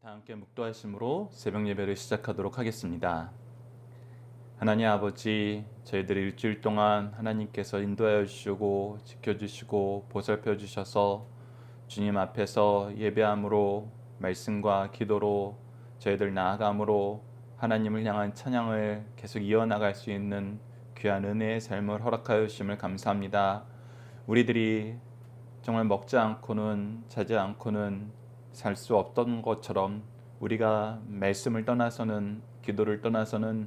다 함께 묵도하심으로 새벽 예배를 시작하도록 하겠습니다. 하나님 아버지, 저희들이 일주일 동안 하나님께서 인도하여 주시고 지켜주시고 보살펴 주셔서 주님 앞에서 예배함으로 말씀과 기도로 저희들 나아감으로 하나님을 향한 찬양을 계속 이어나갈 수 있는 귀한 은혜의 삶을 허락하여 주심을 감사합니다. 우리들이 정말 먹지 않고는 자지 않고는 살 수 없던 것처럼 우리가 말씀을 떠나서는, 기도를 떠나서는,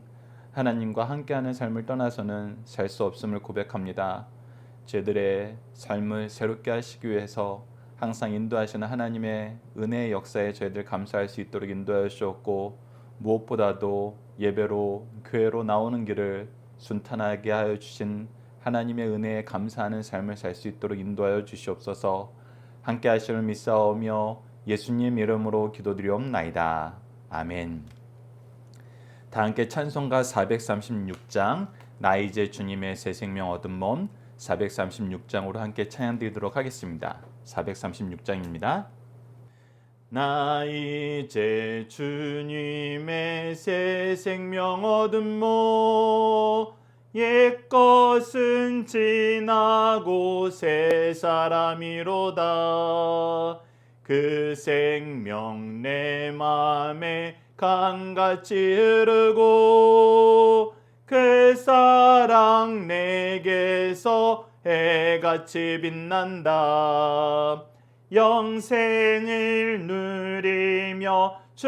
하나님과 함께하는 삶을 떠나서는 살 수 없음을 고백합니다. 저희들의 삶을 새롭게 하시기 위해서 항상 인도하시는 하나님의 은혜의 역사에 저희들 감사할 수 있도록 인도하여 주셨고, 무엇보다도 예배로 교회로 나오는 길을 순탄하게 하여 주신 하나님의 은혜에 감사하는 삶을 살 수 있도록 인도하여 주시옵소서. 함께 하시를 믿사오며 예수님 이름으로 기도드리옵나이다. 아멘. 다 함께 찬송가 436장 나 이제 주님의 새 생명 얻은 몸 436장으로 함께 찬양드리도록 하겠습니다. 436장입니다. 나 이제 주님의 새 생명 얻은 몸 옛것은 지나고 새 사람이로다. 그 생명 내 맘에 강같이 흐르고 그 사랑 내게서 해같이 빛난다. 영생을 누리며 주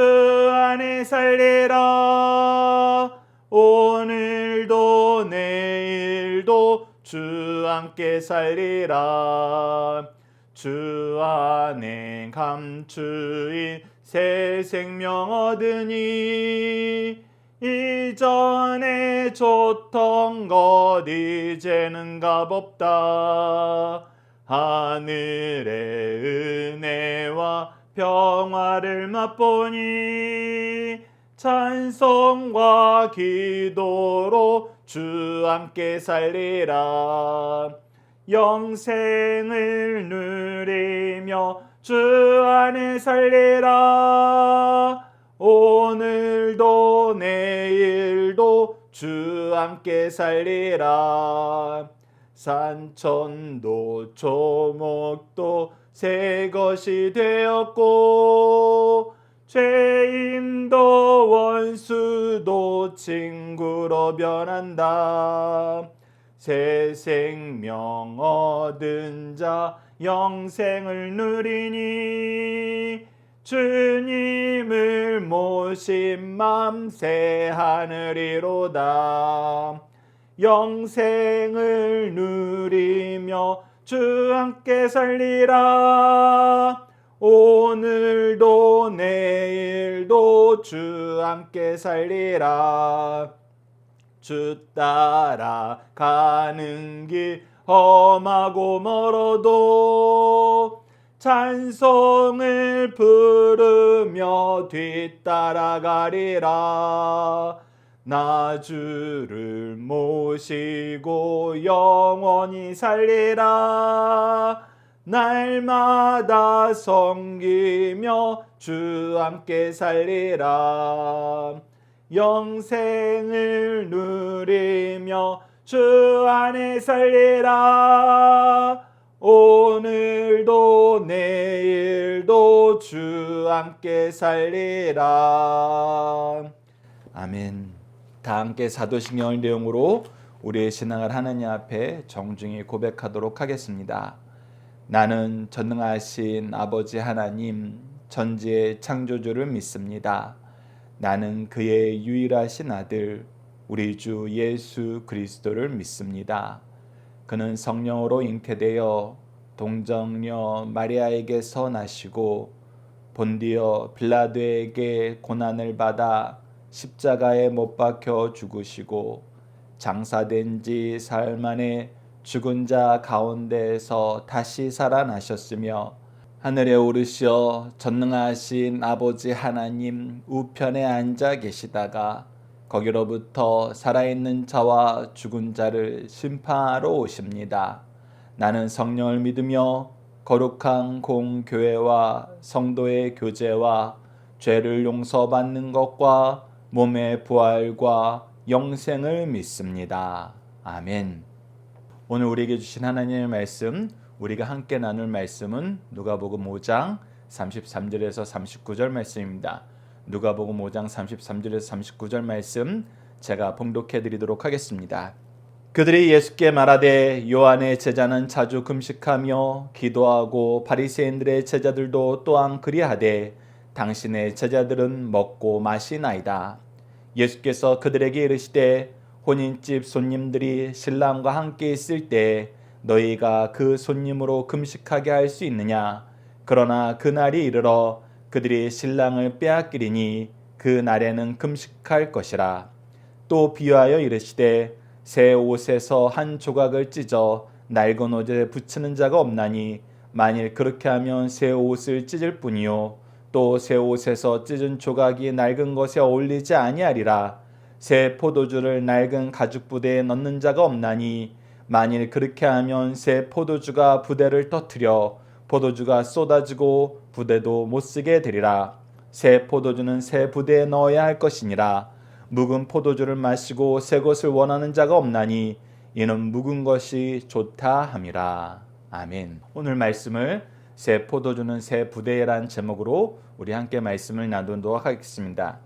안에 살리라. 오늘도 내일도 주 함께 살리라. 주 안에 감추인 새 생명 얻으니 이전에 줬던 것 이제는 값없다. 하늘의 은혜와 평화를 맛보니 찬송과 기도로 주 함께 살리라. 영생을 누리며 주 안에 살리라. 오늘도 내일도 주 함께 살리라. 산천도 조목도 새 것이 되었고 죄인도 원수도 친구로 변한다. 새 생명 얻은 자 영생을 누리니 주님을 모신 맘 새 하늘이로다. 영생을 누리며 주 함께 살리라. 오늘도 내일도 주 함께 살리라. 주 따라 가는 길 험하고 멀어도 찬송을 부르며 뒤따라가리라. 나 주를 모시고 영원히 살리라. 날마다 섬기며 주 함께 살리라. 영생을 누리며 주 안에 살리라. 오늘도 내일도 주 함께 살리라. 아멘. 다 함께 사도신경의 내용으로 우리의 신앙을 하나님 앞에 정중히 고백하도록 하겠습니다. 나는 전능하신 아버지 하나님 전지의 창조주를 믿습니다. 나는 그의 유일하신 아들 우리 주 예수 그리스도를 믿습니다. 그는 성령으로 잉태되어 동정녀 마리아에게서 나시고 본디오 빌라도에게 고난을 받아 십자가에 못 박혀 죽으시고 장사된 지 사흘 만에 죽은 자 가운데에서 다시 살아나셨으며 하늘에 오르시어 전능하신 아버지 하나님 우편에 앉아 계시다가 거기로부터 살아있는 자와 죽은 자를 심판하러 오십니다. 나는 성령을 믿으며 거룩한 공교회와 성도의 교제와 죄를 용서받는 것과 몸의 부활과 영생을 믿습니다. 아멘. 오늘 우리에게 주신 하나님의 말씀, 우리가 함께 나눌 말씀은 누가복음 5장 33절에서 39절 말씀입니다. 누가복음 5장 33절에서 39절 말씀 제가 봉독해 드리도록 하겠습니다. 그들이 예수께 말하되 요한의 제자는 자주 금식하며 기도하고 바리새인들의 제자들도 또한 그리하되 당신의 제자들은 먹고 마시나이다. 예수께서 그들에게 이르시되 혼인집 손님들이 신랑과 함께 있을 때 너희가 그 손님으로 금식하게 할 수 있느냐? 그러나 그날이 이르러 그들이 신랑을 빼앗기리니 그 날에는 금식할 것이라. 또 비유하여 이르시되 새 옷에서 한 조각을 찢어 낡은 옷에 붙이는 자가 없나니 만일 그렇게 하면 새 옷을 찢을 뿐이요 또 새 옷에서 찢은 조각이 낡은 것에 어울리지 아니하리라. 새 포도주를 낡은 가죽 부대에 넣는 자가 없나니 만일 그렇게 하면 새 포도주가 부대를 터뜨려 포도주가 쏟아지고 부대도 못 쓰게 되리라. 새 포도주는 새 부대에 넣어야 할 것이니라. 묵은 포도주를 마시고 새 것을 원하는 자가 없나니 이는 묵은 것이 좋다 함이라. 아멘. 오늘 말씀을 새 포도주는 새 부대란 제목으로 우리 함께 말씀을 나누도록 하겠습니다.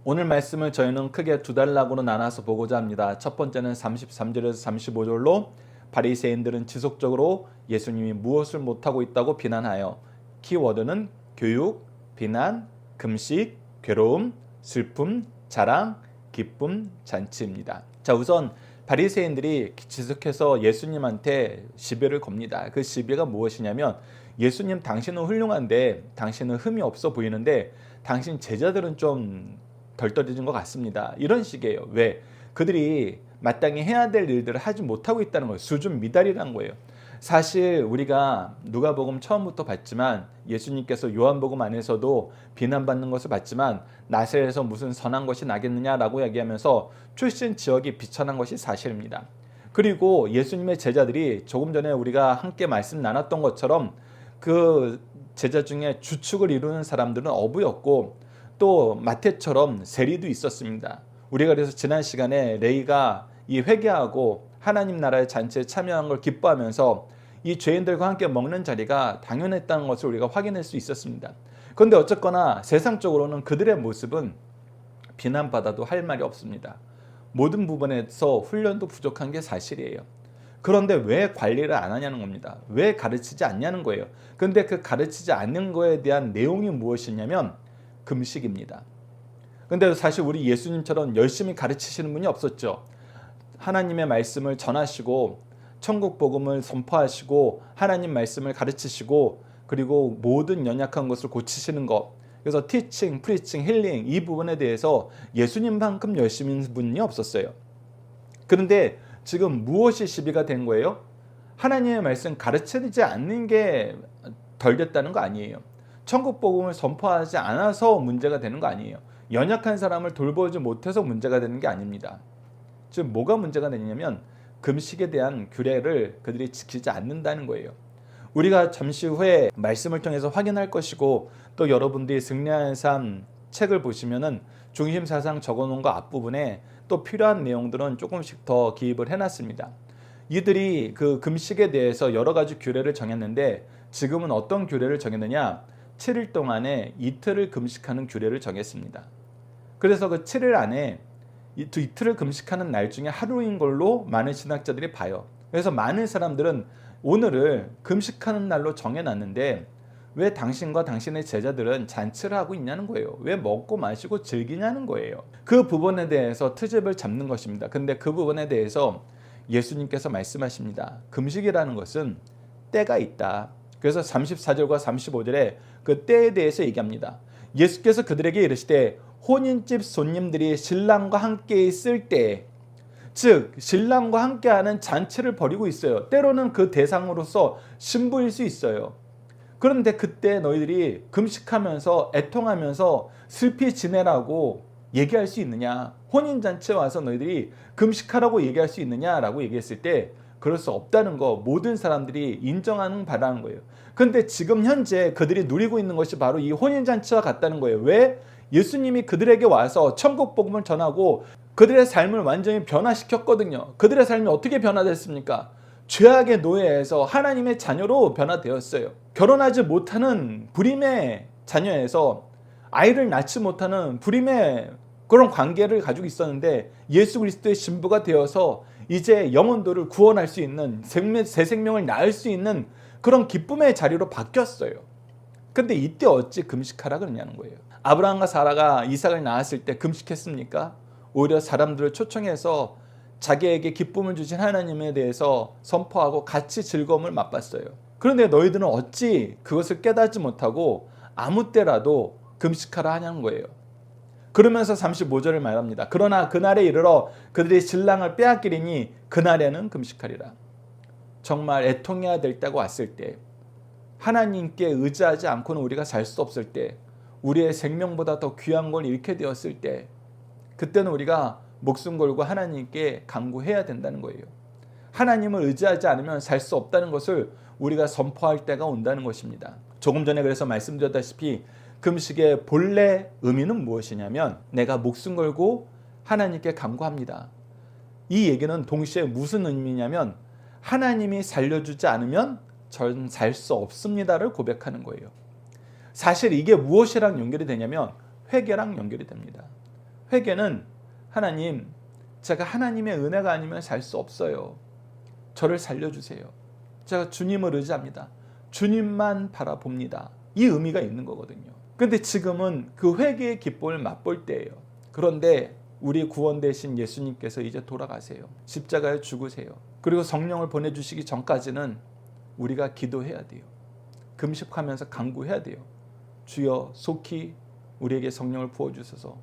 오늘 말씀을 저희는 크게 두 단락으로 나눠서 보고자 합니다. 첫 번째는 33절에서 35절로 바리새인들은 지속적으로 예수님이 무엇을 못하고 있다고 비난하여, 키워드는 교육, 비난, 금식, 괴로움, 슬픔, 자랑, 기쁨, 잔치입니다. 자, 우선 바리새인들이 지속해서 예수님한테 시비를 겁니다. 그 시비가 무엇이냐면 예수님 당신은 훌륭한데 당신은 흠이 없어 보이는데 당신 제자들은 좀 덜 떨어진 것 같습니다. 이런 식이에요. 왜? 그들이 마땅히 해야 될 일들을 하지 못하고 있다는 거예요. 수준 미달이라는 거예요. 사실 우리가 누가복음 처음부터 봤지만 예수님께서 요한복음 안에서도 비난받는 것을 봤지만 나사렛에서 무슨 선한 것이 나겠느냐라고 얘기하면서 출신 지역이 비천한 것이 사실입니다. 그리고 예수님의 제자들이 조금 전에 우리가 함께 말씀 나눴던 것처럼 그 제자 중에 주축을 이루는 사람들은 어부였고 또 마태처럼 세리도 있었습니다. 우리가 그래서 지난 시간에 레위가 이 회개하고 하나님 나라의 잔치에 참여한 걸 기뻐하면서 이 죄인들과 함께 먹는 자리가 당연했다는 것을 우리가 확인할 수 있었습니다. 그런데 어쨌거나 세상적으로는 그들의 모습은 비난받아도 할 말이 없습니다. 모든 부분에서 훈련도 부족한 게 사실이에요. 그런데 왜 관리를 안 하냐는 겁니다. 왜 가르치지 않냐는 거예요. 그런데 그 가르치지 않는 거에 대한 내용이 무엇이냐면 금식입니다. 근데 사실 우리 예수님처럼 열심히 가르치시는 분이 없었죠. 하나님의 말씀을 전하시고 천국 복음을 선포하시고 하나님 말씀을 가르치시고 그리고 모든 연약한 것을 고치시는 것. 그래서 티칭, 프리칭, 힐링 이 부분에 대해서 예수님만큼 열심히 있는 분이 없었어요. 그런데 지금 무엇이 시비가 된 거예요? 하나님의 말씀 가르치지 않는 게 덜 됐다는 거 아니에요. 천국 복음을 선포하지 않아서 문제가 되는 거 아니에요. 연약한 사람을 돌보지 못해서 문제가 되는 게 아닙니다. 지금 뭐가 문제가 되냐면 금식에 대한 규례를 그들이 지키지 않는다는 거예요. 우리가 잠시 후에 말씀을 통해서 확인할 것이고 또 여러분들이 승리하는 삶 책을 보시면은 중심 사상 적어놓은 거 앞부분에 또 필요한 내용들은 조금씩 더 기입을 해놨습니다. 이들이 그 금식에 대해서 여러 가지 규례를 정했는데 지금은 어떤 규례를 정했느냐? 7일 동안에 이틀을 금식하는 규례를 정했습니다. 그래서 그 7일 안에 이틀을 금식하는 날 중에 하루인 걸로 많은 신학자들이 봐요. 그래서 많은 사람들은 오늘을 금식하는 날로 정해놨는데 왜 당신과 당신의 제자들은 잔치를 하고 있냐는 거예요. 왜 먹고 마시고 즐기냐는 거예요. 그 부분에 대해서 트집을 잡는 것입니다. 근데 그 부분에 대해서 예수님께서 말씀하십니다. 금식이라는 것은 때가 있다. 그래서 34절과 35절에 그 때에 대해서 얘기합니다. 예수께서 그들에게 이르시되 혼인집 손님들이 신랑과 함께 있을 때, 즉 신랑과 함께하는 잔치를 벌이고 있어요. 때로는 그 대상으로서 신부일 수 있어요. 그런데 그때 너희들이 금식하면서 애통하면서 슬피 지내라고 얘기할 수 있느냐? 혼인잔치에 와서 너희들이 금식하라고 얘기할 수 있느냐라고 얘기했을 때 그럴 수 없다는 거 모든 사람들이 인정하는 바라는 거예요. 근데 지금 현재 그들이 누리고 있는 것이 바로 이 혼인잔치와 같다는 거예요. 왜? 예수님이 그들에게 와서 천국 복음을 전하고 그들의 삶을 완전히 변화시켰거든요. 그들의 삶이 어떻게 변화됐습니까? 죄악의 노예에서 하나님의 자녀로 변화되었어요. 결혼하지 못하는 불임의 자녀에서 아이를 낳지 못하는 불임의 그런 관계를 가지고 있었는데 예수 그리스도의 신부가 되어서 이제 영혼들을 구원할 수 있는 새 생명을 낳을 수 있는 그런 기쁨의 자리로 바뀌었어요. 근데 이때 어찌 금식하라 그러냐는 거예요. 아브라함과 사라가 이삭을 낳았을 때 금식했습니까? 오히려 사람들을 초청해서 자기에게 기쁨을 주신 하나님에 대해서 선포하고 같이 즐거움을 맛봤어요. 그런데 너희들은 어찌 그것을 깨닫지 못하고 아무 때라도 금식하라 하냐는 거예요. 그러면서 35절을 말합니다. 그러나 그날에 이르러 그들이 신랑을 빼앗기리니 그날에는 금식하리라. 정말 애통해야 될 때가 왔을 때, 하나님께 의지하지 않고는 우리가 살 수 없을 때, 우리의 생명보다 더 귀한 걸 잃게 되었을 때, 그때는 우리가 목숨 걸고 하나님께 간구해야 된다는 거예요. 하나님을 의지하지 않으면 살 수 없다는 것을 우리가 선포할 때가 온다는 것입니다. 조금 전에 그래서 말씀드렸다시피 금식의 본래 의미는 무엇이냐면 내가 목숨 걸고 하나님께 간구합니다. 이 얘기는 동시에 무슨 의미냐면 하나님이 살려주지 않으면 전 살 수 없습니다를 고백하는 거예요. 사실 이게 무엇이랑 연결이 되냐면 회개랑 연결이 됩니다. 회개는 하나님, 제가 하나님의 은혜가 아니면 살 수 없어요. 저를 살려주세요. 제가 주님을 의지합니다. 주님만 바라봅니다. 이 의미가 있는 거거든요. 근데 지금은 그 회개의 기쁨을 맛볼 때예요. 그런데 우리 구원 되신 예수님께서 이제 돌아가세요. 십자가에 죽으세요. 그리고 성령을 보내주시기 전까지는 우리가 기도해야 돼요. 금식하면서 간구해야 돼요. 주여 속히 우리에게 성령을 부어주셔서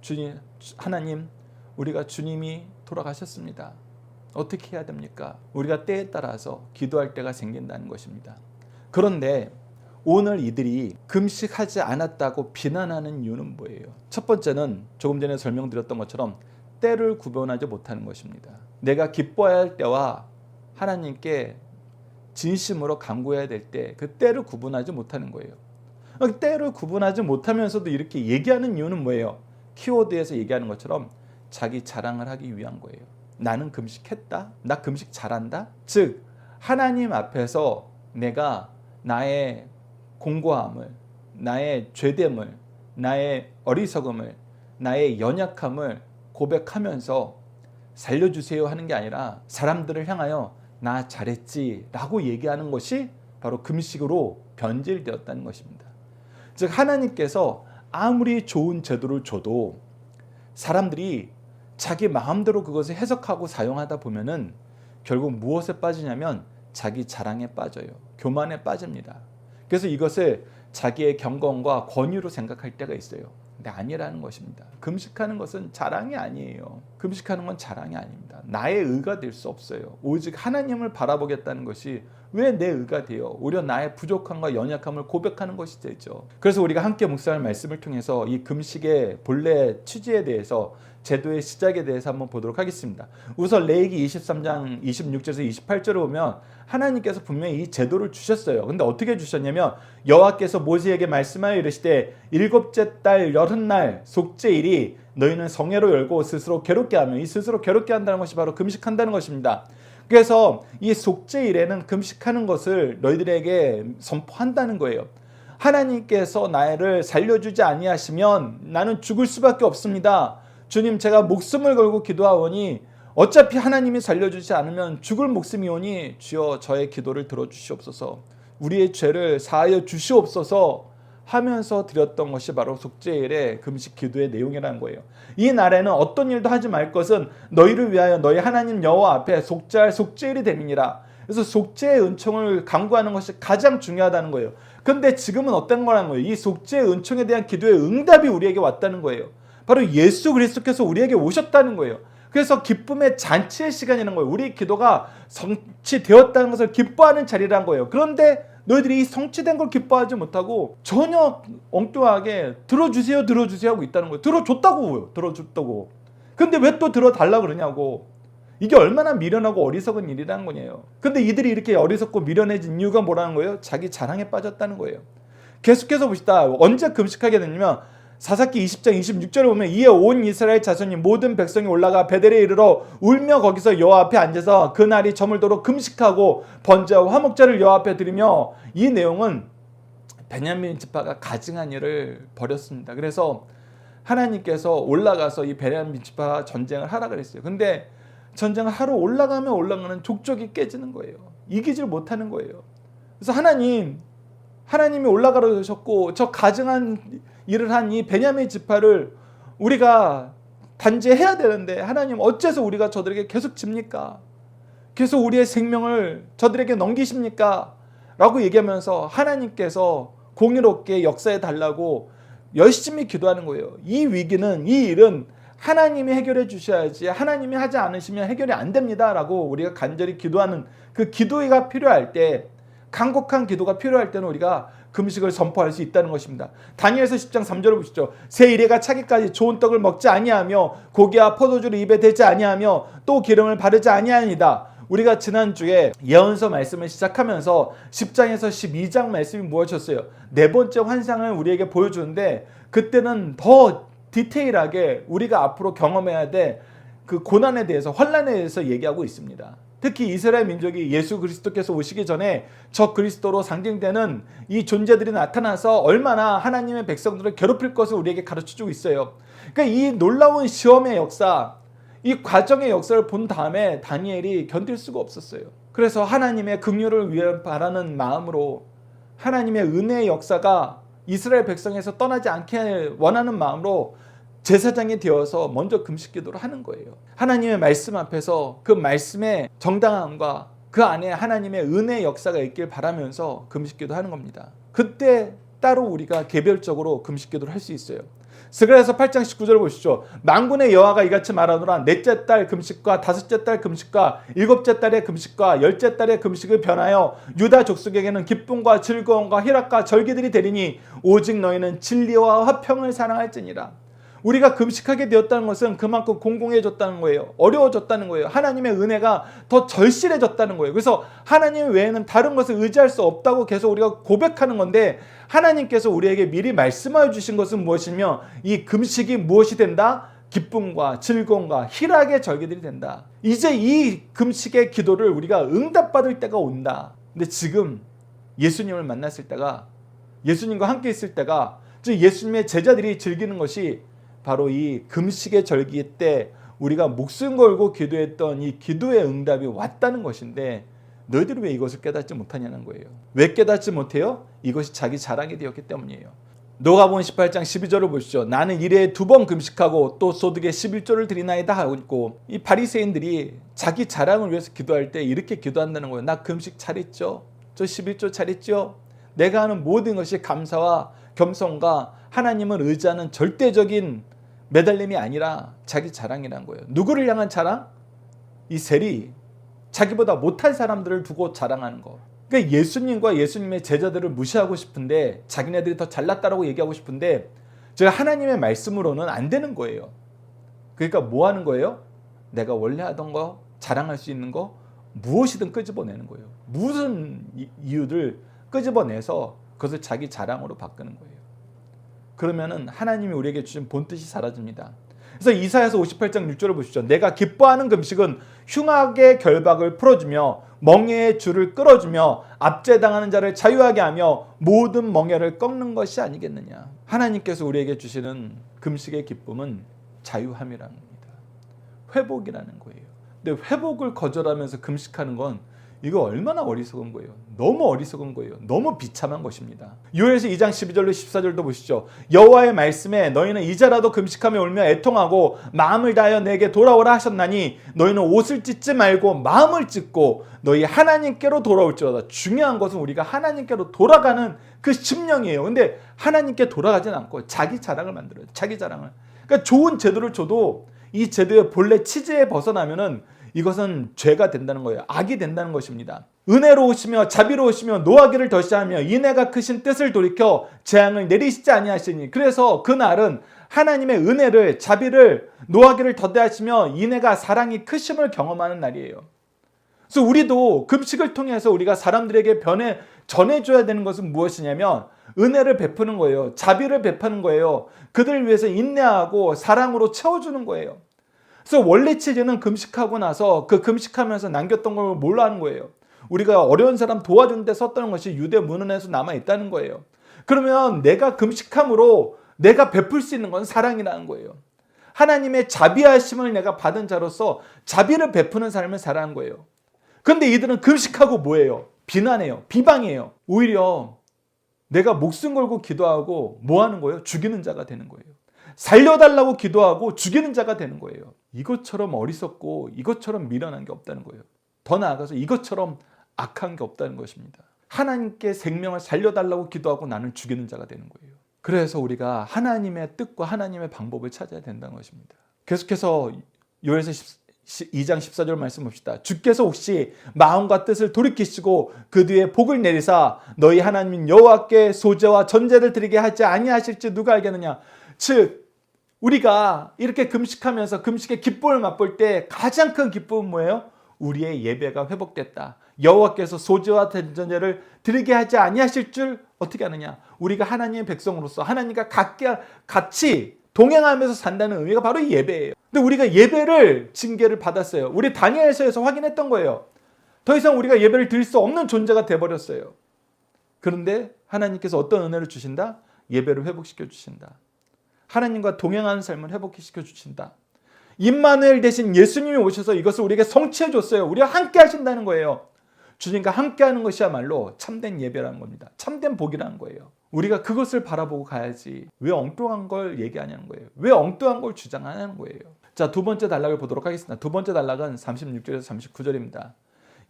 주님, 하나님, 우리가 주님이 돌아가셨습니다. 어떻게 해야 됩니까? 우리가 때에 따라서 기도할 때가 생긴다는 것입니다. 그런데 오늘 이들이 금식하지 않았다고 비난하는 이유는 뭐예요? 첫 번째는 조금 전에 설명드렸던 것처럼 때를 구분하지 못하는 것입니다. 내가 기뻐해야 할 때와 하나님께 진심으로 간구해야 될 때 그 때를 구분하지 못하는 거예요. 때를 구분하지 못하면서도 이렇게 얘기하는 이유는 뭐예요? 키워드에서 얘기하는 것처럼 자기 자랑을 하기 위한 거예요. 나는 금식했다? 나 금식 잘한다? 즉 하나님 앞에서 내가 나의 공고함을, 나의 죄됨을, 나의 어리석음을, 나의 연약함을 고백하면서 살려주세요 하는 게 아니라 사람들을 향하여 나 잘했지 라고 얘기하는 것이 바로 금식으로 변질되었다는 것입니다. 즉 하나님께서 아무리 좋은 제도를 줘도 사람들이 자기 마음대로 그것을 해석하고 사용하다 보면은 결국 무엇에 빠지냐면 자기 자랑에 빠져요. 교만에 빠집니다. 그래서 이것을 자기의 경건과 권위로 생각할 때가 있어요. 근데 아니라는 것입니다. 금식하는 것은 자랑이 아니에요. 금식하는 건 자랑이 아닙니다. 나의 의가 될 수 없어요. 오직 하나님을 바라보겠다는 것이 왜 내 의가 돼요? 오히려 나의 부족함과 연약함을 고백하는 것이 되죠. 그래서 우리가 함께 묵상할 말씀을 통해서 이 금식의 본래 취지에 대해서 제도의 시작에 대해서 한번 보도록 하겠습니다. 우선 레위기 23장 26절에서 28절을 보면 하나님께서 분명히 이 제도를 주셨어요. 근데 어떻게 주셨냐면 여호와께서 모세에게 말씀하여 이르시되 일곱째 달 여름날 속죄일이 너희는 성회로 열고 스스로 괴롭게 하며, 이 스스로 괴롭게 한다는 것이 바로 금식한다는 것입니다. 그래서 이 속죄일에는 금식하는 것을 너희들에게 선포한다는 거예요. 하나님께서 나를 살려주지 아니하시면 나는 죽을 수밖에 없습니다. 주님, 제가 목숨을 걸고 기도하오니 어차피 하나님이 살려주지 않으면 죽을 목숨이오니 주여 저의 기도를 들어주시옵소서, 우리의 죄를 사하여 주시옵소서 하면서 드렸던 것이 바로 속죄일의 금식 기도의 내용이라는 거예요. 이 날에는 어떤 일도 하지 말 것은 너희를 위하여 너희 하나님 여호와 앞에 속죄할 속죄일이 됨이니라. 그래서 속죄의 은총을 간구하는 것이 가장 중요하다는 거예요. 그런데 지금은 어떤 거라는 거예요? 이 속죄의 은총에 대한 기도의 응답이 우리에게 왔다는 거예요. 바로 예수 그리스도께서 우리에게 오셨다는 거예요. 그래서 기쁨의 잔치의 시간이라는 거예요. 우리 기도가 성취되었다는 것을 기뻐하는 자리라는 거예요. 그런데 너희들이 이 성취된 걸 기뻐하지 못하고 전혀 엉뚱하게 들어주세요 하고 있다는 거예요. 들어줬다고. 근데 왜 또 들어달라 그러냐고. 이게 얼마나 미련하고 어리석은 일이라는 거예요. 근데 이들이 이렇게 어리석고 미련해진 이유가 뭐라는 거예요? 자기 자랑에 빠졌다는 거예요. 계속해서 봅시다. 언제 금식하게 되냐면 사사기 20장 26절에 보면 이에 온 이스라엘 자손이 모든 백성이 올라가 베델에 이르러 울며 거기서 여호와 앞에 앉아서 그날이 저물도록 금식하고 번제와 화목제를 여호와 앞에 드리며, 이 내용은 베냐민 지파가 가증한 일을 벌였습니다. 그래서 하나님께서 올라가서 이 베냐민 지파 전쟁을 하라 그랬어요. 근데 전쟁을 하러 올라가면 올라가는 족족이 깨지는 거예요. 이기질 못하는 거예요. 그래서 하나님이 올라가라 그러셨고 저 가증한 일을 한 이 베냐민 지파를 우리가 단죄해야 되는데 하나님 어째서 우리가 저들에게 계속 집니까? 계속 우리의 생명을 저들에게 넘기십니까? 라고 얘기하면서 하나님께서 공의롭게 역사해 달라고 열심히 기도하는 거예요. 이 위기는, 이 일은 하나님이 해결해 주셔야지 하나님이 하지 않으시면 해결이 안 됩니다 라고 우리가 간절히 기도하는 그 기도가 필요할 때, 간곡한 기도가 필요할 때는 우리가 금식을 선포할 수 있다는 것입니다. 다니엘서 10장 3절을 보시죠. 새 이래가 차기까지 좋은 떡을 먹지 아니하며 고기와 포도주를 입에 대지 아니하며 또 기름을 바르지 아니하니이다. 우리가 지난주에 예언서 말씀을 시작하면서 10장에서 12장 말씀이 무엇이었어요? 네 번째 환상을 우리에게 보여주는데, 그때는 더 디테일하게 우리가 앞으로 경험해야 될 그 고난에 대해서, 환난에 대해서 얘기하고 있습니다. 특히 이스라엘 민족이 예수 그리스도께서 오시기 전에 저 그리스도로 상징되는 이 존재들이 나타나서 얼마나 하나님의 백성들을 괴롭힐 것을 우리에게 가르쳐주고 있어요. 그러니까 이 놀라운 시험의 역사, 이 과정의 역사를 본 다음에 다니엘이 견딜 수가 없었어요. 그래서 하나님의 긍휼을 위해 바라는 마음으로, 하나님의 은혜의 역사가 이스라엘 백성에서 떠나지 않게 원하는 마음으로 제사장이 되어서 먼저 금식 기도를 하는 거예요. 하나님의 말씀 앞에서 그 말씀의 정당함과 그 안에 하나님의 은혜의 역사가 있길 바라면서 금식 기도하는 겁니다. 그때 따로 우리가 개별적으로 금식 기도를 할 수 있어요. 스가랴서 8장 19절 보시죠. 만군의 여호와가 이같이 말하노라. 넷째 달 금식과 다섯째 달 금식과 일곱째 달의 금식과 열째 달의 금식을 변하여 유다 족속에게는 기쁨과 즐거움과 희락과 절기들이 되리니 오직 너희는 진리와 화평을 사랑할지니라. 우리가 금식하게 되었다는 것은 그만큼 공공해졌다는 거예요. 어려워졌다는 거예요. 하나님의 은혜가 더 절실해졌다는 거예요. 그래서 하나님 외에는 다른 것을 의지할 수 없다고 계속 우리가 고백하는 건데, 하나님께서 우리에게 미리 말씀하여 주신 것은 무엇이며, 이 금식이 무엇이 된다? 기쁨과 즐거움과 희락의 절기들이 된다. 이제 이 금식의 기도를 우리가 응답받을 때가 온다. 근데 지금 예수님을 만났을 때가, 예수님과 함께 있을 때가, 즉 예수님의 제자들이 즐기는 것이 바로 이 금식의 절기 때 우리가 목숨 걸고 기도했던 이 기도의 응답이 왔다는 것인데, 너희들이 왜 이것을 깨닫지 못하냐는 거예요. 왜 깨닫지 못해요? 이것이 자기 자랑이 되었기 때문이에요. 누가복음 18장 12절을 보시죠. 나는 일에 2번 금식하고 또 소득에 11조를 드리나이다 하고 있고, 이 바리새인들이 자기 자랑을 위해서 기도할 때 이렇게 기도한다는 거예요. 나 금식 잘했죠? 저 11조 잘했죠? 내가 하는 모든 것이 감사와 겸손과 하나님을 의지하는 절대적인 매달림이 아니라 자기 자랑이란 거예요. 누구를 향한 자랑? 이 세리, 자기보다 못한 사람들을 두고 자랑하는 거. 그러니까 예수님과 예수님의 제자들을 무시하고 싶은데, 자기네들이 더 잘났다라고 얘기하고 싶은데, 제가 하나님의 말씀으로는 안 되는 거예요. 그러니까 뭐 하는 거예요? 내가 원래 하던 거, 자랑할 수 있는 거 무엇이든 끄집어내는 거예요. 무슨 이유를 끄집어내서 그것을 자기 자랑으로 바꾸는 거예요. 그러면은 하나님이 우리에게 주신 본뜻이 사라집니다. 그래서 이사야서 58장 6절을 보시죠. 내가 기뻐하는 금식은 흉악의 결박을 풀어주며 멍에의 줄을 끌어주며 압제당하는 자를 자유하게 하며 모든 멍에를 꺾는 것이 아니겠느냐. 하나님께서 우리에게 주시는 금식의 기쁨은 자유함이라는 겁니다. 회복이라는 거예요. 근데 회복을 거절하면서 금식하는 건 이거 얼마나 어리석은 거예요. 너무 어리석은 거예요. 너무 비참한 것입니다. 요엘서 2장 12절로 14절도 보시죠. 여호와의 말씀에 너희는 이제라도 금식하며 울며 애통하고 마음을 다하여 내게 돌아오라 하셨나니 너희는 옷을 찢지 말고 마음을 찢고 너희 하나님께로 돌아올지어다. 중요한 것은 우리가 하나님께로 돌아가는 그 심령이에요. 근데 하나님께 돌아가지는 않고 자기 자랑을 만들어요. 자기 자랑을. 그러니까 좋은 제도를 줘도 이 제도의 본래 취지에 벗어나면은 이것은 죄가 된다는 거예요. 악이 된다는 것입니다. 은혜로우시며 자비로우시며 노하기를 더시하며 인애가 크신 뜻을 돌이켜 재앙을 내리시지 아니하시니. 그래서 그날은 하나님의 은혜를, 자비를, 노하기를 더대하시며 인애가, 사랑이 크심을 경험하는 날이에요. 그래서 우리도 금식을 통해서 우리가 사람들에게 전해줘야 되는 것은 무엇이냐면 은혜를 베푸는 거예요. 자비를 베푸는 거예요. 그들을 위해서 인내하고 사랑으로 채워주는 거예요. 그래서 원래 체제는 금식하고 나서 그 금식하면서 남겼던 걸 뭘로 하는 거예요? 우리가 어려운 사람 도와주는 데 썼던 것이 유대 문헌에서 남아있다는 거예요. 그러면 내가 금식함으로 내가 베풀 수 있는 건 사랑이라는 거예요. 하나님의 자비하심을 내가 받은 자로서 자비를 베푸는 삶을 살아가는 거예요. 그런데 이들은 금식하고 뭐예요? 비난해요. 비방해요. 오히려 내가 목숨 걸고 기도하고 뭐 하는 거예요? 죽이는 자가 되는 거예요. 살려달라고 기도하고 죽이는 자가 되는 거예요. 이것처럼 어리석고 이것처럼 미련한 게 없다는 거예요. 더 나아가서 이것처럼 악한 게 없다는 것입니다. 하나님께 생명을 살려달라고 기도하고 나는 죽이는 자가 되는 거예요. 그래서 우리가 하나님의 뜻과 하나님의 방법을 찾아야 된다는 것입니다. 계속해서 요엘서 2장 14절 말씀 봅시다. 주께서 혹시 마음과 뜻을 돌이키시고 그 뒤에 복을 내리사 너희 하나님 여호와께 소제와 전제를 드리게 하지 아니하실지 누가 알겠느냐. 즉 우리가 이렇게 금식하면서 금식의 기쁨을 맛볼 때 가장 큰 기쁨은 뭐예요? 우리의 예배가 회복됐다. 여호와께서 소제와 전제를 드리게 하지 아니하실 줄 어떻게 아느냐. 우리가 하나님의 백성으로서 하나님과 같이 동행하면서 산다는 의미가 바로 이 예배예요. 근데 우리가 예배를 징계를 받았어요. 우리 다니엘서에서 확인했던 거예요. 더 이상 우리가 예배를 드릴 수 없는 존재가 돼버렸어요. 그런데 하나님께서 어떤 은혜를 주신다? 예배를 회복시켜 주신다. 하나님과 동행하는 삶을 회복시켜 주신다. 임마누엘 대신 예수님이 오셔서 이것을 우리에게 성취해 줬어요. 우리와 함께 하신다는 거예요. 주님과 함께 하는 것이야말로 참된 예배라는 겁니다. 참된 복이라는 거예요. 우리가 그것을 바라보고 가야지 왜 엉뚱한 걸 얘기하냐는 거예요. 왜 엉뚱한 걸 주장하냐는 거예요. 자, 두 번째 단락을 보도록 하겠습니다. 두 번째 단락은 36절에서 39절입니다.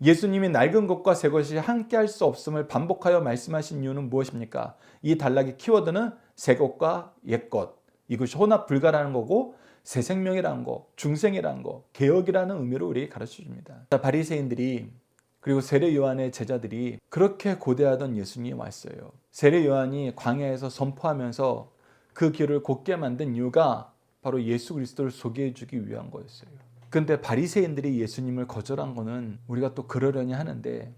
예수님이 낡은 것과 새 것이 함께 할 수 없음을 반복하여 말씀하신 이유는 무엇입니까? 이 단락의 키워드는 새 것과 옛 것. 이것이 혼합 불가라는 거고 새 생명이라는 거, 중생이라는 거, 개혁이라는 의미로 우리에게 가르쳐 줍니다. 바리새인들이 그리고 세례 요한의 제자들이 그렇게 고대하던 예수님이 왔어요. 세례 요한이 광야에서 선포하면서 그 길을 곧게 만든 이유가 바로 예수 그리스도를 소개해 주기 위한 거였어요. 그런데 바리새인들이 예수님을 거절한 거는 우리가 또 그러려니 하는데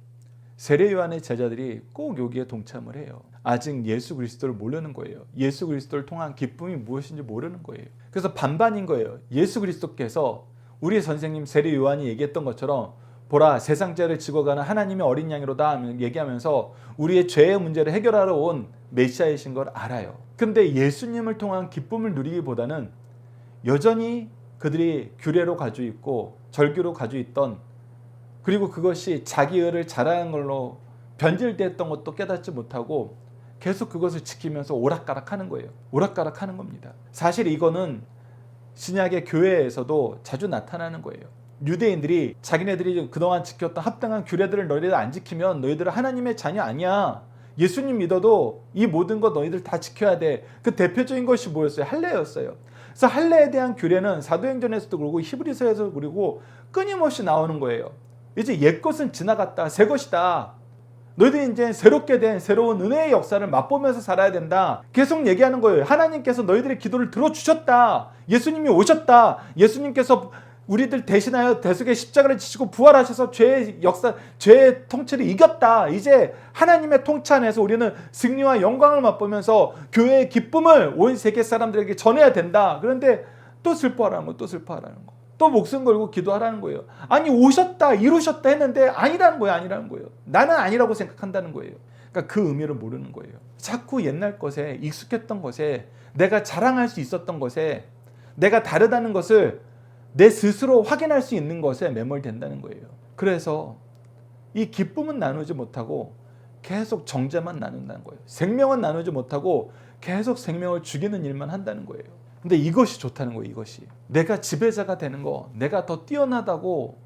세례 요한의 제자들이 꼭 여기에 동참을 해요. 아직 예수 그리스도를 모르는 거예요. 예수 그리스도를 통한 기쁨이 무엇인지 모르는 거예요. 그래서 반반인 거예요. 예수 그리스도께서 우리 선생님 세례 요한이 얘기했던 것처럼 보라 세상 죄를 지고 가는 하나님의 어린 양이로다 얘기하면서 우리의 죄의 문제를 해결하러 온 메시아이신 걸 알아요. 근데 예수님을 통한 기쁨을 누리기보다는 여전히 그들이 규례로 가지고 있고 절규로 가지고 있던, 그리고 그것이 자기 의를 잘하는 걸로 변질됐던 것도 깨닫지 못하고 계속 그것을 지키면서 오락가락하는 거예요. 오락가락하는 겁니다. 사실 이거는 신약의 교회에서도 자주 나타나는 거예요. 유대인들이 자기네들이 그동안 지켰던 합당한 규례들을 너희들 안 지키면 너희들은 하나님의 자녀 아니야. 예수님 믿어도 이 모든 것 너희들 다 지켜야 돼. 그 대표적인 것이 뭐였어요? 할례였어요. 그래서 할례에 대한 규례는 사도행전에서도 그러고 히브리서에서도 그러고 끊임없이 나오는 거예요. 이제 옛것은 지나갔다. 새 것이다. 너희들이 이제 새롭게 된 새로운 은혜의 역사를 맛보면서 살아야 된다. 계속 얘기하는 거예요. 하나님께서 너희들의 기도를 들어주셨다. 예수님이 오셨다. 예수님께서 우리들 대신하여 대속의 십자가를 지시고 부활하셔서 죄의 역사, 죄의 통치를 이겼다. 이제 하나님의 통치 안에서 우리는 승리와 영광을 맛보면서 교회의 기쁨을 온 세계 사람들에게 전해야 된다. 그런데 또 슬퍼하라는 거, 또 슬퍼하라는 거. 또 목숨 걸고 기도하라는 거예요. 아니 오셨다, 이루셨다 했는데 아니라는 거예요. 아니라는 거예요. 나는 아니라고 생각한다는 거예요. 그러니까 그 의미를 모르는 거예요. 자꾸 옛날 것에 익숙했던 것에 내가 자랑할 수 있었던 것에 내가 다르다는 것을 내 스스로 확인할 수 있는 것에 매몰된다는 거예요. 그래서 이 기쁨은 나누지 못하고 계속 정죄만 나눈다는 거예요. 생명은 나누지 못하고 계속 생명을 죽이는 일만 한다는 거예요. 근데 이것이 좋다는 거예요. 이것이 내가 지배자가 되는 거, 내가 더 뛰어나다고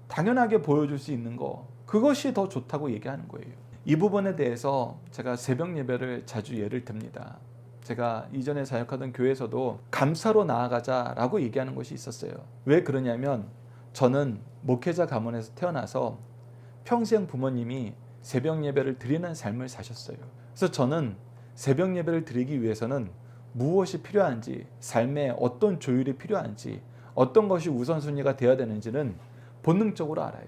당연하게 보여줄 수 있는 거, 그것이 더 좋다고 얘기하는 거예요. 이 부분에 대해서 제가 새벽 예배를 자주 예를 듭니다. 제가 이전에 사역하던 교회에서도 감사로 나아가자라고 얘기하는 것이 있었어요. 왜 그러냐면 저는 목회자 가문에서 태어나서 평생 부모님이 새벽 예배를 드리는 삶을 사셨어요. 그래서 저는 새벽 예배를 드리기 위해서는 무엇이 필요한지, 삶에 어떤 조율이 필요한지, 어떤 것이 우선순위가 되어야 되는지는 본능적으로 알아요.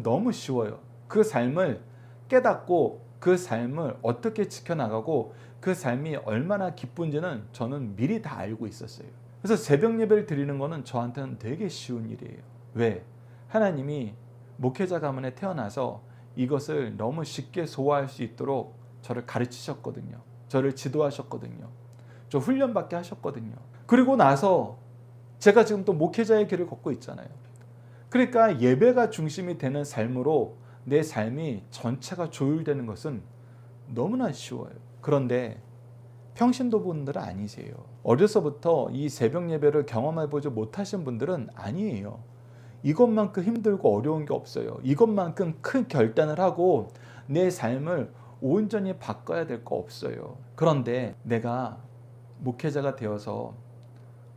너무 쉬워요. 그 삶을 깨닫고 그 삶을 어떻게 지켜나가고 그 삶이 얼마나 기쁜지는 저는 미리 다 알고 있었어요. 그래서 새벽 예배를 드리는 거는 저한테는 되게 쉬운 일이에요. 왜? 하나님이 목회자 가문에 태어나서 이것을 너무 쉽게 소화할 수 있도록 저를 가르치셨거든요. 저를 지도하셨거든요. 저 훈련받게 하셨거든요. 그리고 나서 제가 지금 또 목회자의 길을 걷고 있잖아요. 그러니까 예배가 중심이 되는 삶으로 내 삶이 전체가 조율되는 것은 너무나 쉬워요. 그런데 평신도 분들은 아니세요. 어려서부터 이 새벽 예배를 경험해보지 못하신 분들은 아니에요. 이것만큼 힘들고 어려운 게 없어요. 이것만큼 큰 결단을 하고 내 삶을 온전히 바꿔야 될 거 없어요. 그런데 내가 목회자가 되어서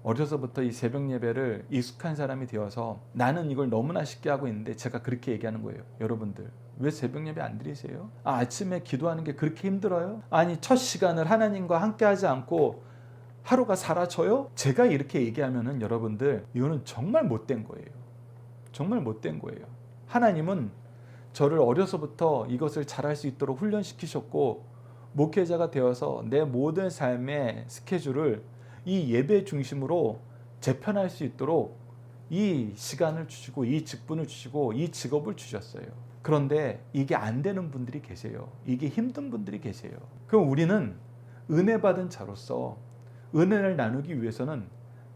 어려서부터 이 새벽 예배를 익숙한 사람이 되어서 나는 이걸 너무나 쉽게 하고 있는데 제가 그렇게 얘기하는 거예요. 여러분들 왜 새벽 예배 안 드리세요? 아침에 기도하는 게 그렇게 힘들어요? 아니 첫 시간을 하나님과 함께 하지 않고 하루가 사라져요? 제가 이렇게 얘기하면은 여러분들 이거는 정말 못된 거예요. 정말 못된 거예요. 하나님은 저를 어려서부터 이것을 잘할 수 있도록 훈련시키셨고 목회자가 되어서 내 모든 삶의 스케줄을 이 예배 중심으로 재편할 수 있도록 이 시간을 주시고 이 직분을 주시고 이 직업을 주셨어요. 그런데 이게 안 되는 분들이 계세요. 이게 힘든 분들이 계세요. 그럼 우리는 은혜 받은 자로서 은혜를 나누기 위해서는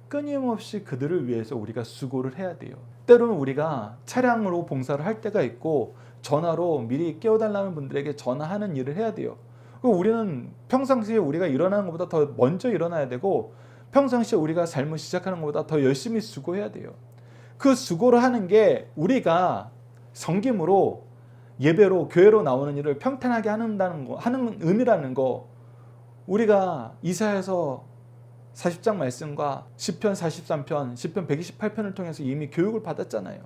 끊임없이 그들을 위해서 우리가 수고를 해야 돼요. 때로는 우리가 차량으로 봉사를 할 때가 있고 전화로 미리 깨워달라는 분들에게 전화하는 일을 해야 돼요. 우리는 평상시에 우리가 일어나는 것보다 더 먼저 일어나야 되고 평상시에 우리가 삶을 시작하는 것보다 더 열심히 수고해야 돼요. 그 수고를 하는 게 우리가 섬김으로 예배로 교회로 나오는 일을 평탄하게 한다는 거, 하는 의미라는 거 우리가 이사야서 40장 말씀과 시편 43편, 시편 128편을 통해서 이미 교육을 받았잖아요.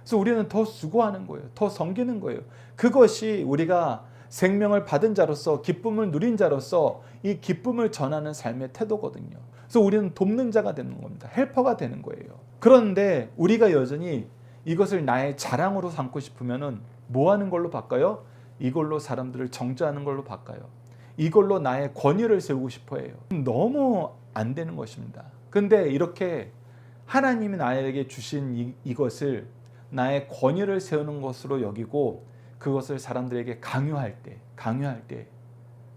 그래서 우리는 더 수고하는 거예요. 더 섬기는 거예요. 그것이 우리가 생명을 받은 자로서 기쁨을 누린 자로서 이 기쁨을 전하는 삶의 태도거든요. 그래서 우리는 돕는 자가 되는 겁니다. 헬퍼가 되는 거예요. 그런데 우리가 여전히 이것을 나의 자랑으로 삼고 싶으면은 뭐 하는 걸로 바꿔요? 이걸로 사람들을 정죄하는 걸로 바꿔요. 이걸로 나의 권위를 세우고 싶어 해요. 너무 안 되는 것입니다. 근데 이렇게 하나님이 나에게 주신 이것을 나의 권위를 세우는 것으로 여기고 그것을 사람들에게 강요할 때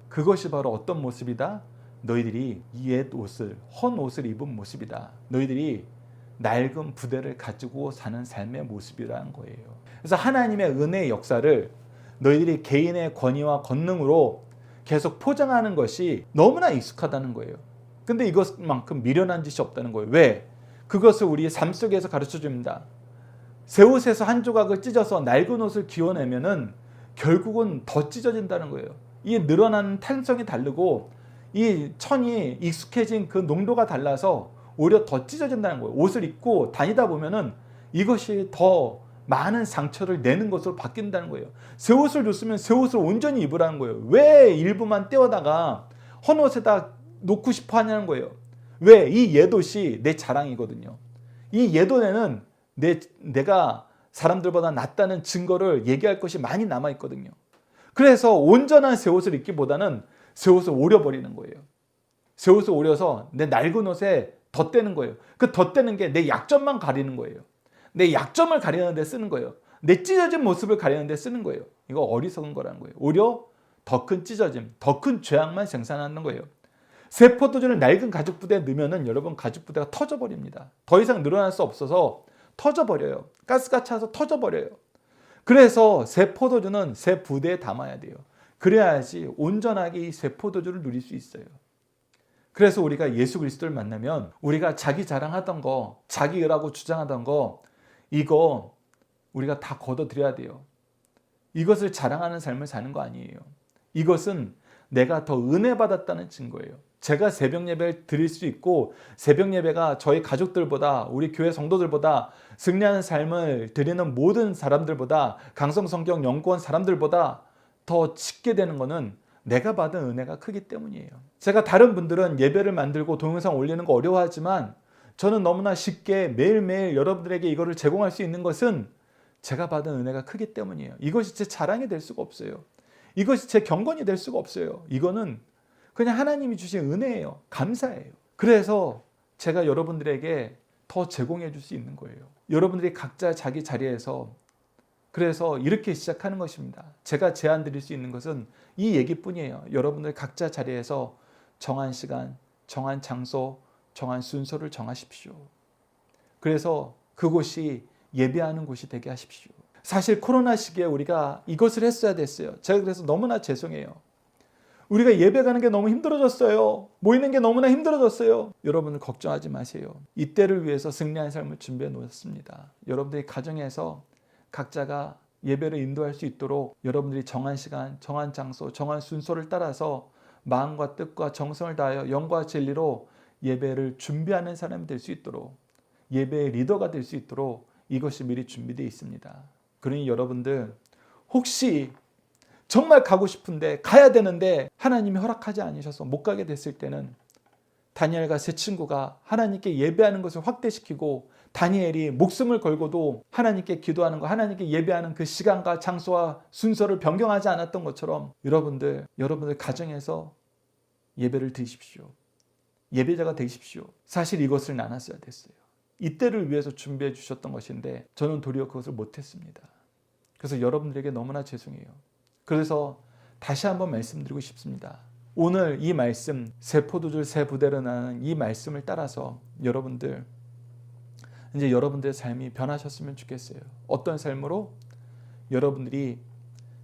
그것이 바로 어떤 모습이다? 너희들이 옛 옷을, 헌 옷을 입은 모습이다. 너희들이 낡은 부대를 가지고 사는 삶의 모습이라는 거예요. 그래서 하나님의 은혜의 역사를 너희들이 개인의 권위와 권능으로 계속 포장하는 것이 너무나 익숙하다는 거예요. 근데 이것만큼 미련한 짓이 없다는 거예요. 왜? 그것을 우리의 삶 속에서 가르쳐 줍니다. 새 옷에서 한 조각을 찢어서 낡은 옷을 기워내면은 결국은 더 찢어진다는 거예요. 이 늘어나는 탄성이 다르고 이 천이 익숙해진 그 농도가 달라서 오히려 더 찢어진다는 거예요. 옷을 입고 다니다 보면은 이것이 더 많은 상처를 내는 것으로 바뀐다는 거예요. 새 옷을 줬으면 새 옷을 온전히 입으라는 거예요. 왜 일부만 떼어다가 헌 옷에다 놓고 싶어 하냐는 거예요. 왜? 이 옛옷이 내 자랑이거든요. 이 옛옷에는 내가 사람들보다 낫다는 증거를 얘기할 것이 많이 남아있거든요. 그래서 온전한 새 옷을 입기보다는 새 옷을 오려버리는 거예요. 새 옷을 오려서 내 낡은 옷에 덧대는 거예요. 그 덧대는 게 내 약점만 가리는 거예요. 내 약점을 가리는 데 쓰는 거예요. 내 찢어진 모습을 가리는 데 쓰는 거예요. 이거 어리석은 거라는 거예요. 오히려 더 큰 찢어짐, 더 큰 죄악만 생산하는 거예요. 새 포도주를 낡은 가죽 부대에 넣으면은 여러분 가죽 부대가 터져버립니다. 더 이상 늘어날 수 없어서 터져버려요. 가스가 차서 터져버려요. 그래서 새 포도주는 새 부대에 담아야 돼요. 그래야지 온전하게 이 새 포도주를 누릴 수 있어요. 그래서 우리가 예수 그리스도를 만나면 우리가 자기 자랑하던 거, 자기 의라고 주장하던 거 이거 우리가 다 걷어들여야 돼요. 이것을 자랑하는 삶을 사는 거 아니에요. 이것은 내가 더 은혜 받았다는 증거예요. 제가 새벽 예배를 드릴 수 있고 새벽 예배가 저희 가족들보다 우리 교회 성도들보다 승리하는 삶을 드리는 모든 사람들보다 강성성경 연구원 사람들보다 더 짓게 되는 것은 내가 받은 은혜가 크기 때문이에요. 제가 다른 분들은 예배를 만들고 동영상 올리는 거 어려워하지만 저는 너무나 쉽게 매일매일 여러분들에게 이거를 제공할 수 있는 것은 제가 받은 은혜가 크기 때문이에요. 이것이 제 자랑이 될 수가 없어요. 이것이 제 경건이 될 수가 없어요. 이거는 그냥 하나님이 주신 은혜예요. 감사해요. 그래서 제가 여러분들에게 더 제공해 줄 수 있는 거예요. 여러분들이 각자 자기 자리에서 그래서 이렇게 시작하는 것입니다. 제가 제안 드릴 수 있는 것은 이 얘기뿐이에요. 여러분들 각자 자리에서 정한 시간, 정한 장소, 정한 순서를 정하십시오. 그래서 그곳이 예배하는 곳이 되게 하십시오. 사실 코로나 시기에 우리가 이것을 했어야 됐어요. 제가 그래서 너무나 죄송해요. 우리가 예배 가는 게 너무 힘들어졌어요. 모이는 게 너무나 힘들어졌어요. 여러분들 걱정하지 마세요. 이때를 위해서 승리한 삶을 준비해 놓았습니다. 여러분들이 가정에서 각자가 예배를 인도할 수 있도록 여러분들이 정한 시간, 정한 장소, 정한 순서를 따라서 마음과 뜻과 정성을 다하여 영과 진리로 예배를 준비하는 사람이 될 수 있도록 예배의 리더가 될 수 있도록 이것이 미리 준비되어 있습니다. 그러니 여러분들 혹시 정말 가고 싶은데 가야 되는데 하나님이 허락하지 않으셔서 못 가게 됐을 때는 다니엘과 세 친구가 하나님께 예배하는 것을 확대시키고 다니엘이 목숨을 걸고도 하나님께 기도하는 거, 하나님께 예배하는 그 시간과 장소와 순서를 변경하지 않았던 것처럼 여러분들 가정에서 예배를 드리십시오. 예배자가 되십시오. 사실 이것을 나눴어야 됐어요. 이때를 위해서 준비해 주셨던 것인데 저는 도리어 그것을 못했습니다. 그래서 여러분들에게 너무나 죄송해요. 그래서 다시 한번 말씀드리고 싶습니다. 오늘 이 말씀, 새 포도주 새 부대로 나는 이 말씀을 따라서 여러분들 이제 여러분들의 삶이 변하셨으면 좋겠어요. 어떤 삶으로? 여러분들이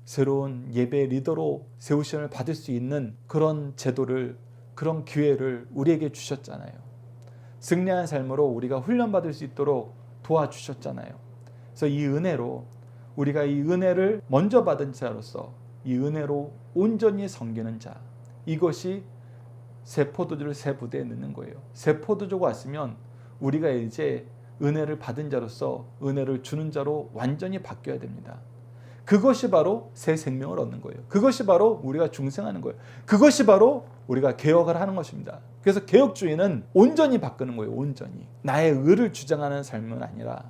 새로운 예배 리더로 세우심을 받을 수 있는 그런 제도를, 그런 기회를 우리에게 주셨잖아요. 승리한 삶으로 우리가 훈련받을 수 있도록 도와주셨잖아요. 그래서 이 은혜로 우리가 이 은혜를 먼저 받은 자로서 이 은혜로 온전히 섬기는 자, 이것이 새 포도주를 새 부대에 넣는 거예요. 새 포도주가 왔으면 우리가 이제 은혜를 받은 자로서 은혜를 주는 자로 완전히 바뀌어야 됩니다. 그것이 바로 새 생명을 얻는 거예요. 그것이 바로 우리가 중생하는 거예요. 그것이 바로 우리가 개혁을 하는 것입니다. 그래서 개혁주의는 온전히 바꾸는 거예요. 온전히. 나의 의를 주장하는 삶은 아니라,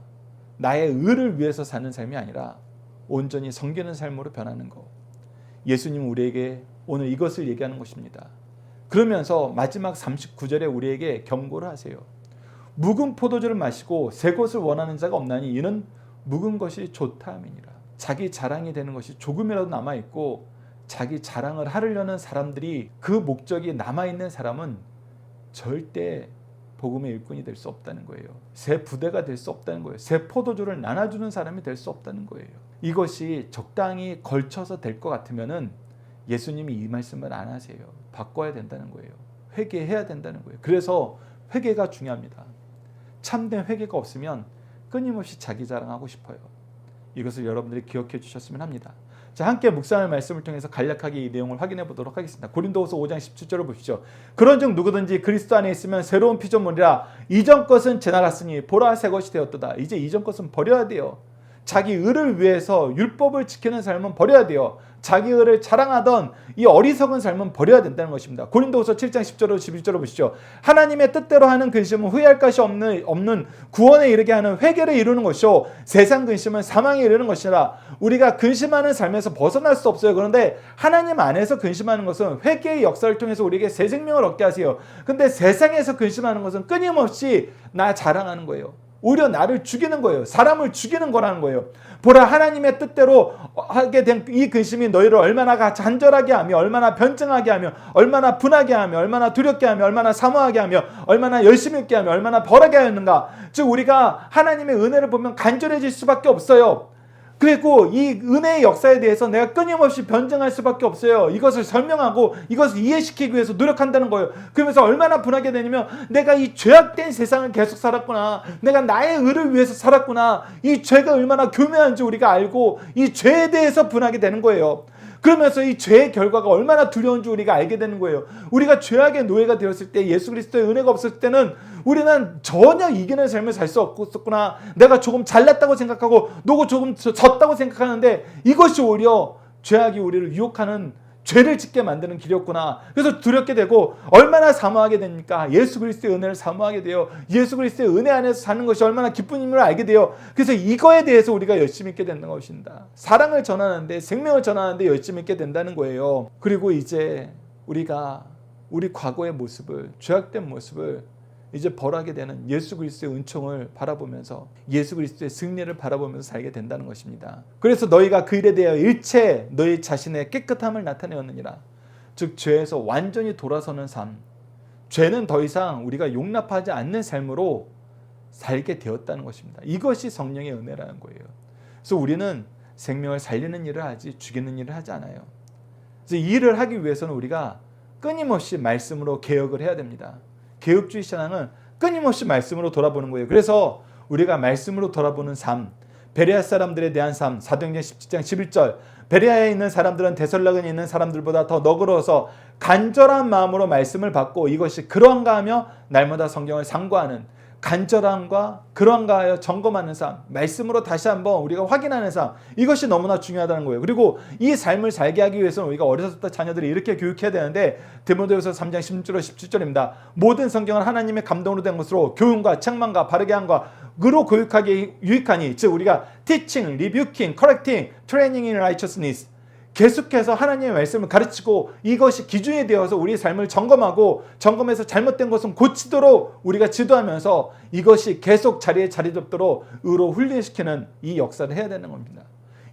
나의 의를 위해서 사는 삶이 아니라 온전히 섬기는 삶으로 변하는 거. 예수님은 우리에게 오늘 이것을 얘기하는 것입니다. 그러면서 마지막 39절에 우리에게 경고를 하세요. 묵은 포도주를 마시고 새 것을 원하는 자가 없나니 이는 묵은 것이 좋다 함이니라. 자기 자랑이 되는 것이 조금이라도 남아있고 자기 자랑을 하려는 사람들이 그 목적이 남아있는 사람은 절대 복음의 일꾼이 될 수 없다는 거예요. 새 부대가 될 수 없다는 거예요. 새 포도주를 나눠주는 사람이 될 수 없다는 거예요. 이것이 적당히 걸쳐서 될 것 같으면은 예수님이 이 말씀을 안 하세요. 바꿔야 된다는 거예요. 회개해야 된다는 거예요. 그래서 회개가 중요합니다. 참된 회개가 없으면 끊임없이 자기 자랑하고 싶어요. 이것을 여러분들이 기억해 주셨으면 합니다. 자, 함께 묵상할 말씀을 통해서 간략하게 이 내용을 확인해 보도록 하겠습니다. 고린도후서 5장 17절을 보십시오. 그런즉 누구든지 그리스도 안에 있으면 새로운 피조물이라 이전 것은 지나갔으니 보라 새 것이 되었도다. 이제 이전 것은 버려야 돼요. 자기 의를 위해서 율법을 지키는 삶은 버려야 돼요. 자기 의를 자랑하던 이 어리석은 삶은 버려야 된다는 것입니다. 고린도후서 7장 10절로 11절을 보시죠. 하나님의 뜻대로 하는 근심은 후회할 것이 없는 구원에 이르게 하는 회개를 이루는 것이요 세상 근심은 사망에 이르는 것이라. 우리가 근심하는 삶에서 벗어날 수 없어요. 그런데 하나님 안에서 근심하는 것은 회개의 역사를 통해서 우리에게 새 생명을 얻게 하세요. 근데 세상에서 근심하는 것은 끊임없이 나 자랑하는 거예요. 오히려 나를 죽이는 거예요. 사람을 죽이는 거라는 거예요. 보라, 하나님의 뜻대로 하게 된 이 근심이 너희를 얼마나 간절하게 하며, 얼마나 변증하게 하며, 얼마나 분하게 하며, 얼마나 두렵게 하며, 얼마나 사모하게 하며, 얼마나 열심히 있게 하며, 얼마나 벌하게 하였는가. 즉 우리가 하나님의 은혜를 보면 간절해질 수밖에 없어요. 그리고 이 은혜의 역사에 대해서 내가 끊임없이 변증할 수밖에 없어요. 이것을 설명하고 이것을 이해시키기 위해서 노력한다는 거예요. 그러면서 얼마나 분하게 되냐면 내가 이 죄악된 세상을 계속 살았구나. 내가 나의 의를 위해서 살았구나. 이 죄가 얼마나 교묘한지 우리가 알고 이 죄에 대해서 분하게 되는 거예요. 그러면서 이 죄의 결과가 얼마나 두려운 줄 우리가 알게 되는 거예요. 우리가 죄악의 노예가 되었을 때, 예수 그리스도의 은혜가 없었을 때는 우리는 전혀 이기는 삶을 살 수 없었구나. 내가 조금 잘났다고 생각하고 너고 조금 졌다고 생각하는데 이것이 오히려 죄악이 우리를 유혹하는, 죄를 짓게 만드는 길이었구나. 그래서 두렵게 되고 얼마나 사모하게 됩니까? 예수 그리스도의 은혜를 사모하게 돼요. 예수 그리스도의 은혜 안에서 사는 것이 얼마나 기쁜 힘을 알게 돼요. 그래서 이거에 대해서 우리가 열심히 있게 된다는 것입니다. 사랑을 전하는데, 생명을 전하는데 열심히 있게 된다는 거예요. 그리고 이제 우리가 우리 과거의 모습을, 죄악된 모습을 이제 벌하게 되는 예수 그리스도의 은총을 바라보면서, 예수 그리스도의 승리를 바라보면서 살게 된다는 것입니다. 그래서 너희가 그 일에 대하여 일체 너희 자신의 깨끗함을 나타내었느니라. 즉 죄에서 완전히 돌아서는 삶, 죄는 더 이상 우리가 용납하지 않는 삶으로 살게 되었다는 것입니다. 이것이 성령의 은혜라는 거예요. 그래서 우리는 생명을 살리는 일을 하지 죽이는 일을 하지 않아요. 그래서 이 일을 하기 위해서는 우리가 끊임없이 말씀으로 개혁을 해야 됩니다. 개혁주의 신앙은 끊임없이 말씀으로 돌아보는 거예요. 그래서 우리가 말씀으로 돌아보는 삶, 베레아 사람들에 대한 삶, 사도행전 17장 11절, 베레아에 있는 사람들은 데살로니가에 있는 사람들보다 더 너그러워서 간절한 마음으로 말씀을 받고 이것이 그러한가 하며 날마다 성경을 상고하는, 간절함과 그러한가 하여 점검하는 삶, 말씀으로 다시 한번 우리가 확인하는 삶, 이것이 너무나 중요하다는 거예요. 그리고 이 삶을 살게 하기 위해서는 우리가 어려서부터 자녀들이 이렇게 교육해야 되는데, 디모데후서 3장 16절 17절입니다. 모든 성경은 하나님의 감동으로 된 것으로 교훈과 책망과 바르게 함과 으로 교육하기에 유익하니, 즉 우리가 teaching, rebuking, correcting, training in righteousness, 계속해서 하나님의 말씀을 가르치고 이것이 기준이 되어서 우리의 삶을 점검하고, 점검해서 잘못된 것은 고치도록 우리가 지도하면서 이것이 계속 자리에 자리 잡도록 의로 훈련시키는 이 역사를 해야 되는 겁니다.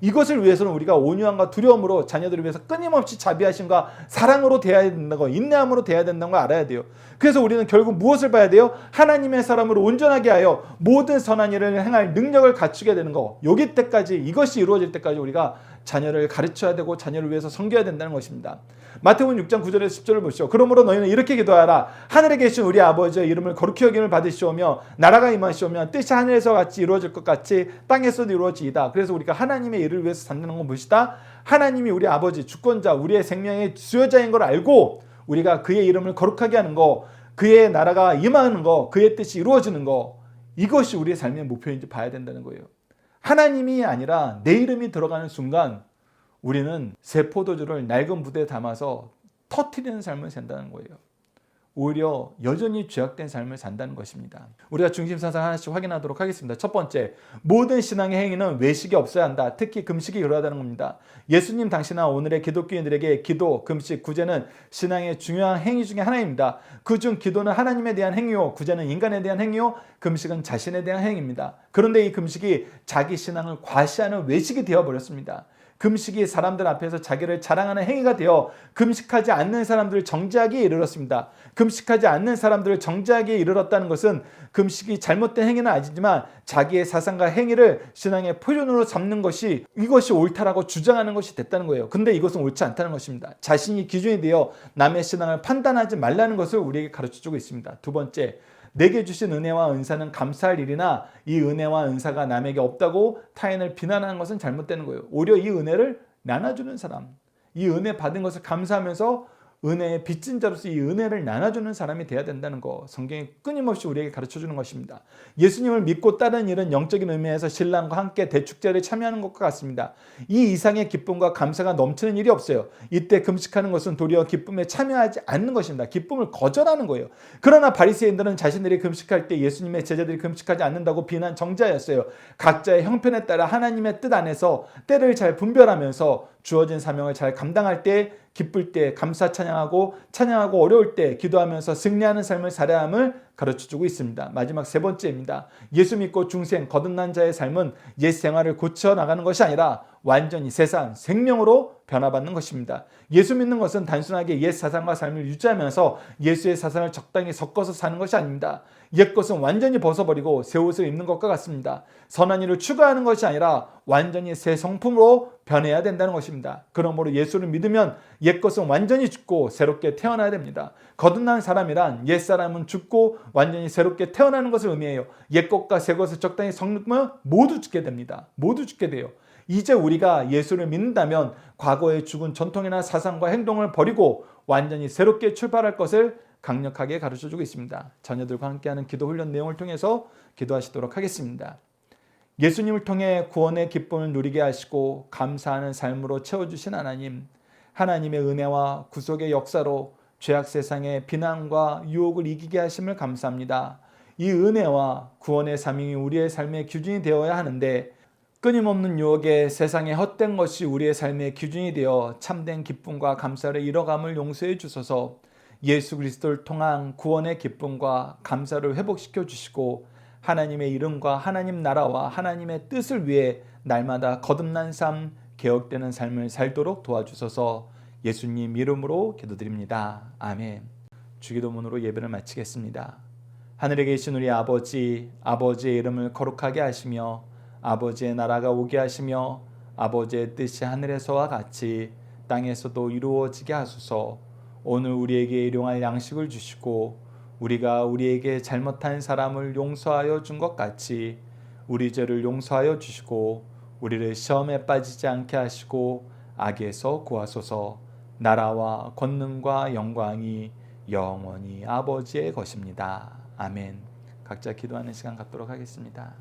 이것을 위해서는 우리가 온유함과 두려움으로 자녀들을 위해서 끊임없이 자비하심과 사랑으로 대해야 된다는 거, 인내함으로 대해야 된다는 걸 알아야 돼요. 그래서 우리는 결국 무엇을 봐야 돼요? 하나님의 사람으로 온전하게 하여 모든 선한 일을 행할 능력을 갖추게 되는 거. 여기 때까지, 이것이 이루어질 때까지 우리가 자녀를 가르쳐야 되고 자녀를 위해서 섬겨야 된다는 것입니다. 마태복음 6장 9절에서 10절을 보시죠. 그러므로 너희는 이렇게 기도하라. 하늘에 계신 우리 아버지의 이름을 거룩히 여김을 받으시오며 나라가 임하시오며 뜻이 하늘에서 같이 이루어질 것 같이 땅에서도 이루어지이다. 그래서 우리가 하나님의 일을 위해서 산다는 건 무엇이다? 하나님이 우리 아버지, 주권자, 우리의 생명의 수요자인 걸 알고 우리가 그의 이름을 거룩하게 하는 거, 그의 나라가 임하는 거, 그의 뜻이 이루어지는 거, 이것이 우리의 삶의 목표인지 봐야 된다는 거예요. 하나님이 아니라 내 이름이 들어가는 순간 우리는 새 포도주를 낡은 부대에 담아서 터뜨리는 삶을 산다는 거예요. 오히려 여전히 죄악된 삶을 산다는 것입니다. 우리가 중심사상 하나씩 확인하도록 하겠습니다. 첫 번째, 모든 신앙의 행위는 외식이 없어야 한다. 특히 금식이 그러하다는 겁니다. 예수님 당시나 오늘의 기독교인들에게 기도, 금식, 구제는 신앙의 중요한 행위 중에 하나입니다. 그중 기도는 하나님에 대한 행위요, 구제는 인간에 대한 행위요, 금식은 자신에 대한 행위입니다. 그런데 이 금식이 자기 신앙을 과시하는 외식이 되어버렸습니다. 금식이 사람들 앞에서 자기를 자랑하는 행위가 되어 금식하지 않는 사람들을 정죄하기에 이르렀습니다. 금식하지 않는 사람들을 정죄하기에 이르렀다는 것은 금식이 잘못된 행위는 아니지만 자기의 사상과 행위를 신앙의 표준으로 삼는 것이, 이것이 옳다라고 주장하는 것이 됐다는 거예요. 근데 이것은 옳지 않다는 것입니다. 자신이 기준이 되어 남의 신앙을 판단하지 말라는 것을 우리에게 가르쳐주고 있습니다. 두 번째, 내게 주신 은혜와 은사는 감사할 일이나 이 은혜와 은사가 남에게 없다고 타인을 비난하는 것은 잘못되는 거예요. 오히려 이 은혜를 나눠주는 사람, 이 은혜 받은 것을 감사하면서 은혜의 빚진 자로서 이 은혜를 나눠주는 사람이 되어야 된다는 거, 성경이 끊임없이 우리에게 가르쳐주는 것입니다. 예수님을 믿고 따르는 일은 영적인 의미에서 신랑과 함께 대축제를 참여하는 것과 같습니다. 이 이상의 기쁨과 감사가 넘치는 일이 없어요. 이때 금식하는 것은 도리어 기쁨에 참여하지 않는 것입니다. 기쁨을 거절하는 거예요. 그러나 바리새인들은 자신들이 금식할 때 예수님의 제자들이 금식하지 않는다고 비난 정자였어요. 각자의 형편에 따라 하나님의 뜻 안에서 때를 잘 분별하면서 주어진 사명을 잘 감당할 때, 기쁠 때 감사 찬양하고 어려울 때 기도하면서 승리하는 삶을 살아야 함을 가르쳐주고 있습니다. 마지막 세 번째입니다. 예수 믿고 중생 거듭난 자의 삶은 옛 생활을 고쳐나가는 것이 아니라 완전히 세상 생명으로 변화받는 것입니다. 예수 믿는 것은 단순하게 옛 사상과 삶을 유지하면서 예수의 사상을 적당히 섞어서 사는 것이 아닙니다. 옛 것은 완전히 벗어버리고 새 옷을 입는 것과 같습니다. 선한 일을 추구하는 것이 아니라 완전히 새 성품으로 변해야 된다는 것입니다. 그러므로 예수를 믿으면 옛 것은 완전히 죽고 새롭게 태어나야 됩니다. 거듭난 사람이란 옛 사람은 죽고 완전히 새롭게 태어나는 것을 의미해요. 옛 것과 새 것을 적당히 섞으면 모두 죽게 됩니다. 모두 죽게 돼요. 이제 우리가 예수를 믿는다면 과거의 죽은 전통이나 사상과 행동을 버리고 완전히 새롭게 출발할 것을 강력하게 가르쳐주고 있습니다. 자녀들과 함께하는 기도 훈련 내용을 통해서 기도하시도록 하겠습니다. 예수님을 통해 구원의 기쁨을 누리게 하시고 감사하는 삶으로 채워주신 하나님, 하나님의 은혜와 구속의 역사로 죄악 세상의 비난과 유혹을 이기게 하심을 감사합니다. 이 은혜와 구원의 사명이 우리의 삶의 기준이 되어야 하는데 끊임없는 유혹에 세상의 헛된 것이 우리의 삶의 기준이 되어 참된 기쁨과 감사를 잃어감을 용서해 주소서. 예수 그리스도를 통한 구원의 기쁨과 감사를 회복시켜 주시고 하나님의 이름과 하나님 나라와 하나님의 뜻을 위해 날마다 거듭난 삶, 개혁되는 삶을 살도록 도와주소서. 예수님 이름으로 기도드립니다. 아멘. 주기도문으로 예배를 마치겠습니다. 하늘에 계신 우리 아버지, 아버지의 이름을 거룩하게 하시며 아버지의 나라가 오게 하시며 아버지의 뜻이 하늘에서와 같이 땅에서도 이루어지게 하소서. 오늘 우리에게 일용할 양식을 주시고 우리가 우리에게 잘못한 사람을 용서하여 준 것 같이 우리 죄를 용서하여 주시고 우리를 시험에 빠지지 않게 하시고 악에서 구하소서. 나라와 권능과 영광이 영원히 아버지의 것입니다. 아멘. 각자 기도하는 시간 갖도록 하겠습니다.